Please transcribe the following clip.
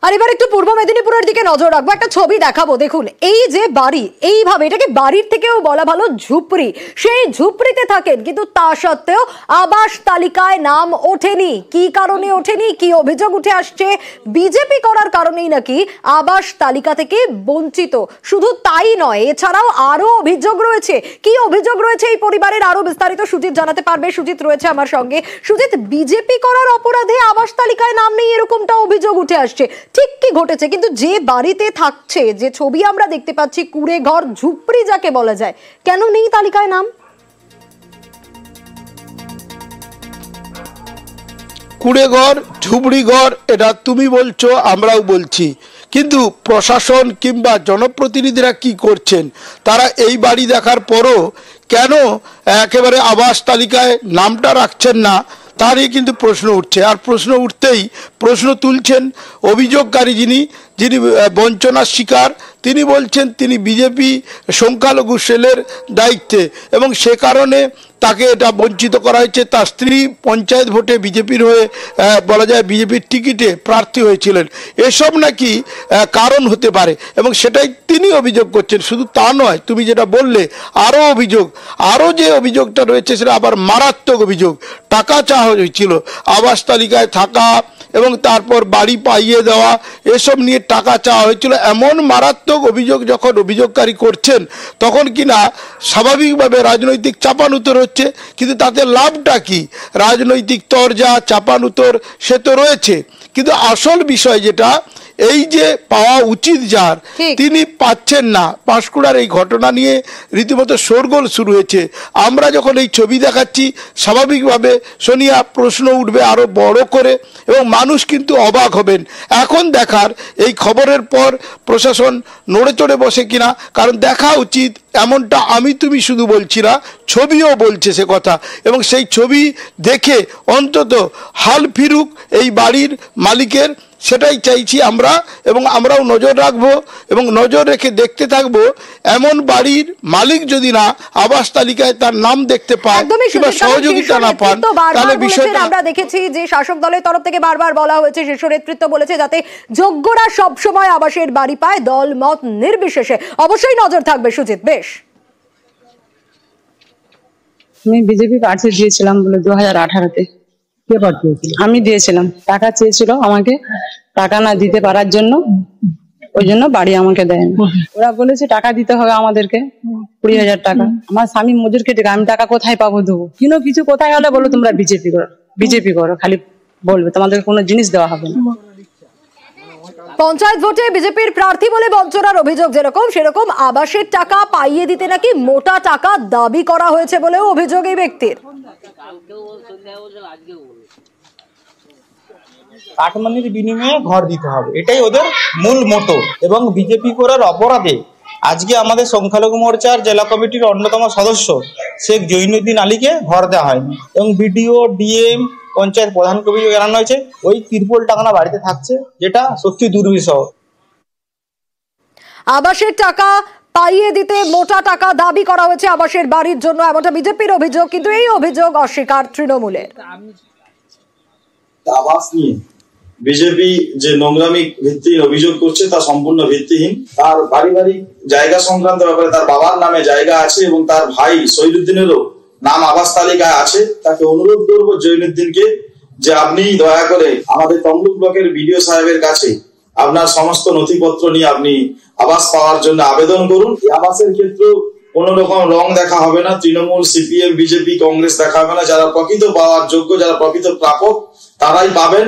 আর এবার একটু পূর্ব মেদিনীপুরের দিকে নজর রাখবো, একটা ছবি দেখাবো। দেখুন এই যে বাড়ি, এইভাবে এটাকে বাড়ির থেকেও বলা ভালো ঝুপড়ি, সেই ঝুপড়িতে থাকেন কিন্তু তা সত্ত্বেও আবাস তালিকায় নাম ওঠেনি। কি কারণে ওঠেনি, কি অভিযোগ উঠে আসছে? বিজেপি করার কারণেই নাকি আবাস তালিকা থেকে বঞ্চিত। শুধু তাই নয়, এছাড়াও আরো অভিযোগ রয়েছে। কি অভিযোগ রয়েছে এই পরিবারের, আরো বিস্তারিত সুজিত জানাতে পারবে। সুজিত রয়েছে আমার সঙ্গে। সুজিত, বিজেপি করার অপরাধে আবাস তালিকায় নাম নেই এরকমটা অভিযোগ উঠে আসছে, ঠিক কি ঘটেছে? কিন্তু যে বাড়িতে থাকছে, যে ছবি আমরা দেখতে পাচ্ছি, কুড়ে ঘর ঝুপড়ি যাকে বলা যায়, কেন নেই তালিকায় নাম? কুড়ে ঘর ঝুপড়ি ঘর এটা তুমি বলছো, আমরাও বলছি, কিন্তু প্রশাসন কিংবা জনপ্রতিনিধিরা কি করছেন? তারা এই বাড়ি দেখার পরও কেন একেবারে আবাস তালিকায় নামটা রাখছেন না, তারই কিন্তু প্রশ্ন উঠছে। আর প্রশ্ন উঠতেই প্রশ্ন তুলছেন অভিযোগকারী, যিনি বঞ্চনার শিকার, তিনি বলছেন তিনি বিজেপি সংখ্যালঘু সেলের দায়িত্বে এবং সে কারণে তাকে এটা বঞ্চিত করা হয়েছে। তার স্ত্রী পঞ্চায়েত ভোটে বিজেপির হয়ে বলা যায় বিজেপির টিকিটে প্রার্থী হয়েছিলেন। এসব নাকি কারণ হতে পারে এবং সেটাই তিনি অভিযোগ করছেন। শুধু তা নয়, তুমি যেটা বললে আরও অভিযোগ, আরও যে অভিযোগটা রয়েছে সেটা আবার মারাত্মক অভিযোগ। টাকা চাওয়া হয়েছিল আবাস তালিকায় থাকা এবং তারপর বাড়ি পাইয়ে দেওয়া, এসব নিয়ে টাকা চাওয়া হয়েছিল। এমন মারাত্মক অভিযোগ যখন অভিযোগকারী করছেন, তখন কিনা স্বাভাবিকভাবে রাজনৈতিক চাপানুতর হচ্ছে। কিন্তু তাতে লাভটা কি? রাজনৈতিক তরজা চাপানুতর সে তো রয়েছে, কিন্তু আসল বিষয় যেটা, এই যে পাওয়া উচিত যার, তিনি পাচ্ছেন না। পাঁশকুড়ার এই ঘটনা নিয়ে রীতিমতো শোরগোল শুরু হয়েছে। আমরা যখন এই ছবি দেখাচ্ছি, স্বাভাবিকভাবে সোনিয়া প্রশ্ন উঠবে আরো বড় করে এবং মানুষ কিন্তু অবাক হবেন। এখন দেখার এই খবরের পর প্রশাসন নড়ে চড়ে বসে কিনা, কারণ দেখা উচিত। এমনটা আমি তুমি শুধু বলছি না, ছবিও বলছে সে কথা, এবং সেই ছবি দেখে অন্তত হাল ফিরুক এই বাড়ির মালিকের, সেটাই চাইছি আমরা। এবং আমরাও নজর রাখবো এবং নজর রেখে দেখতে থাকবো, এমন বাড়ির মালিক যদি না আবাস তালিকায় তার নাম দেখতে পায় কিংবা সহযোগিতা না পান, তাহলে বিষয়টা আমরা দেখেছি যে শাসক দলের তরফ থেকে বারবার বলা হয়েছে, শীর্ষ নেতৃত্ব বলেছে যাতে যোগ্যরা সব সময় আবাসের বাড়ি পায়, দল মত নির্বিশেষে। অবশ্যই নজর থাকবে সুজিত। বেশ, আমি বিজেপি প্রার্থী দিয়েছিলাম বলে 2018-তে আমি দিয়েছিলাম। টাকা চেয়েছিল আমাকে, টাকা না দিতে পারার জন্য, ওই জন্য বাড়ি আমাকে দেয়নি। ওরা বলেছে টাকা দিতে হবে আমাদেরকে 20,000 টাকা। আমার স্বামী মজুর কেটে, আমি টাকা কোথায় পাবো দেবো? কিছু কোথায় হলে বলো তোমরা বিজেপি করো, বিজেপি করো, খালি বলবে, তোমাদের কোনো জিনিস দেওয়া হবে না। পঞ্চায়েত ভোটে বিজেপির প্রার্থী বলে বঞ্চনার অভিযোগ যেরকম, সেরকম আবাসের টাকা পাইয়ে দিতে নাকি মোটা টাকা দাবি করা হয়েছে বলেও অভিযোগ এই ব্যক্তির। কাটমানির বিনিময়ে ঘর দিতে হবে, এটাই ওদের মূল মোটো। এবং বিজেপি করার অপরাধে আজকে আমাদের সংখ্যালঘু মোর্চার জেলা কমিটির অন্যতম সদস্য শেখ জৈনুদ্দিন আলীকে ঘর দেওয়া হয়নি এবং বিডিও, ডিএম, পঞ্চায়েত প্রধানকে অভিযোগ জানানো হয়েছে ওই তিরপল টাকানা বাড়িতে থাকছে, যেটা সত্যি দুর্বিষহ। আবাসের টাকা পাইয়ে দিতে মোটা টাকা দাবি করা হয়েছে আবাসের বাড়ির জন্য, এমনটা বিজেপির অভিযোগ। কিন্তু এই অভিযোগ অস্বীকার তৃণমূলের। আবাস নিয়ে বিজেপি যে নোংরামি ভিত্তিহীন অভিযোগ করছে তা সম্পূর্ণ ভিত্তিহীন। তার পারিবারিক জায়গা সংক্রান্ত ব্যাপারে তার বাবার নামে জায়গা আছে এবং তার ভাই শহীদুদ্দিনেরও নাম আবাস তালিকায় আছে। তাকে অনুরোধ করবো জৈনুদ্দিনকে যে আপনি দয়া করে আমাদের তমলুক ব্লকের বিডিও সাহেবের কাছে আপনার সমস্ত নথিপত্র নিয়ে আপনি আবাস পাওয়ার জন্য আবেদন করুন। এই আবাসের ক্ষেত্রে কোন রকম রং দেখা হবে না, তৃণমূল, সিপিএম, বিজেপি, কংগ্রেস দেখা হবে না। যারা প্রকৃত পাওয়ার যোগ্য, যারা প্রকৃত প্রাপক, তারাই পাবেন।